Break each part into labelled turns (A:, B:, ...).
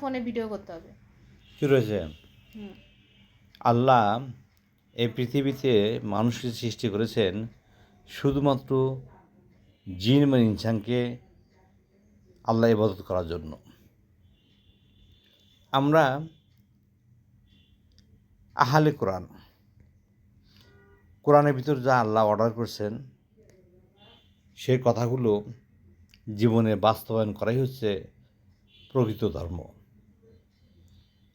A: ফোনে ভিডিও করতে হবে।
B: কী রয়েছে? আল্লাহ এই পৃথিবীতে মানুষকে সৃষ্টি করেছেন শুধুমাত্র জিন বা ইনসানকে আল্লাহ ইবাদত করার জন্য। আমরা আহলে কোরআন, কোরআনের ভিতর যা আল্লাহ অর্ডার করছেন সেই কথাগুলো জীবনে বাস্তবায়ন করাই হচ্ছে প্রকৃত ধর্ম।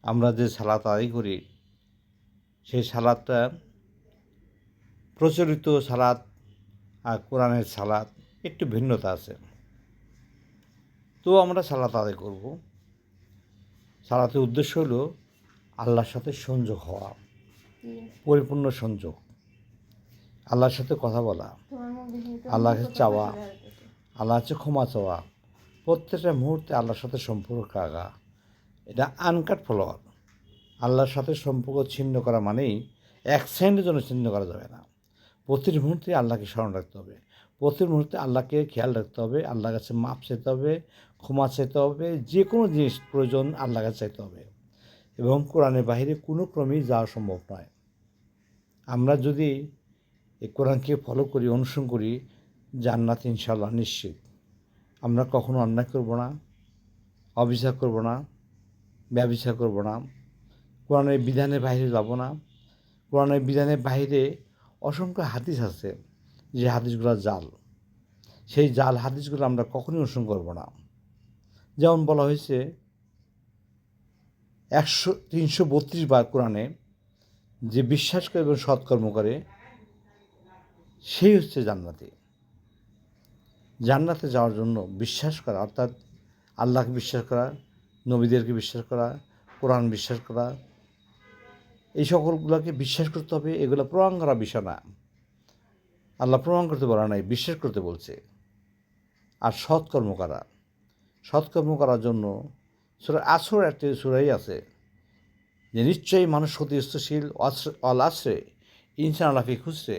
B: আমরা যে সালাত আদায় করি সেই সালাতটা প্রচলিত সালাত আর কোরআনের সালাত একটু ভিন্নতা আছে। তো আমরা সালাত আদায় করব। সালাতের উদ্দেশ্য হলো আল্লাহর সাথে সংযোগ হওয়া, পরিপূর্ণ সংযোগ, আল্লাহর সাথে কথা বলা, আল্লাহকে চাওয়া, আল্লাহর কাছে ক্ষমা চাওয়া, প্রত্যেকটা মুহূর্তে আল্লাহর সাথে সম্পর্ক রাখা। এটা আনকাট ফলোয়ার। আল্লাহর সাথে সম্পর্ক ছিন্ন করা মানেই এক সেকেন্ডের জন্য ছিন্ন করা যাবে না। প্রতি মুহূর্তে আল্লাহকে স্মরণ রাখতে হবে, প্রতি মুহূর্তে আল্লাহকে খেয়াল রাখতে হবে, আল্লাহর কাছে মাপ চাইতে হবে, ক্ষমা চাইতে হবে, যে কোনো জিনিস প্রয়োজন আল্লাহর কাছে চাইতে হবে। এবং কোরআনের বাইরে কোনো ক্রমেই যাওয়া সম্ভব নয়। আমরা যদি এই কোরআনকে ফলো করি, অনুসরণ করি, জান্নাত ইনশাআল্লাহ নিশ্চিত। আমরা কখনো অন্যায় করব না, অবিচার করব না, ব্যভিচার করব না, কোরআনের বিধানের বাইরে যাব না। কোরআনের বিধানের বাইরে অসংখ্য হাদিস আছে, যে হাদিসগুলো জাল, সেই জাল হাদিসগুলো আমরা কখনোই অনুসরণ করব না। যেমন বলা হয়েছে 332 বার কোরআনে, যে বিশ্বাস করে এবং সৎকর্ম করে সেই হচ্ছে জান্নাতি। জান্নাতে যাওয়ার জন্য বিশ্বাস করা, অর্থাৎ আল্লাহকে বিশ্বাস করা, নবীদেরকে বিশ্বাস করা, কোরআন বিশ্বাস করা, এই সকলগুলোকে বিশ্বাস করতে হবে। এগুলো প্রমাণ করা বিষয় না। আল্লাহ প্রমাণ করতে বলা নাই, বিশ্বাস করতে বলছে। আর সৎকর্ম করা, সৎকর্ম করার জন্য সূরা আসর একটি সূরাই আছে, যে নিশ্চয়ই মানুষ ক্ষতিগ্রস্তশীল, অল আসরে ইনসান লাফি খুসরে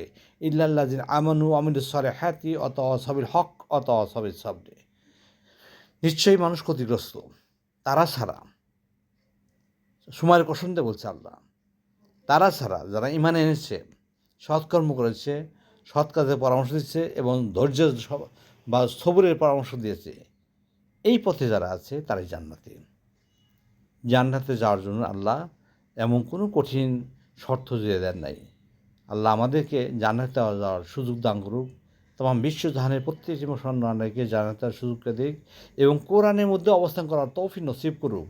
B: ইল্লাল্লাযিনা আমানু ওয়া আমিলুস সালিহাতি ওয়া তাওয়াসাবিল হক ওয়া তাওয়াসাবিস সাবর। নিশ্চয়ই মানুষ ক্ষতিগ্রস্ত, তারা ছাড়া, সময়ের কসম দিয়ে বলছে আল্লাহ, তারা ছাড়া যারা ঈমান এনেছে, সৎকর্ম করেছে, সৎ কাজের পরামর্শ দিচ্ছে এবং ধৈর্য বা সবরের পরামর্শ দিয়েছে, এই পথে যারা আছে তারাই জান্নাতি। জান্নাতে যাওয়ার জন্য আল্লাহ এমন কোনো কঠিন শর্ত দিয়ে দেন নাই। আল্লাহ আমাদেরকে জান্নাতে যাওয়ার সুযোগ দান করুক, তমাম বিশ্বজাহানের প্রত্যেকটি মুসলমানকে জান্নাতে যাওয়ার সুযোগ দিক এবং কোরআনের মধ্যে অবস্থান করার তৌফিক নসিব করুক।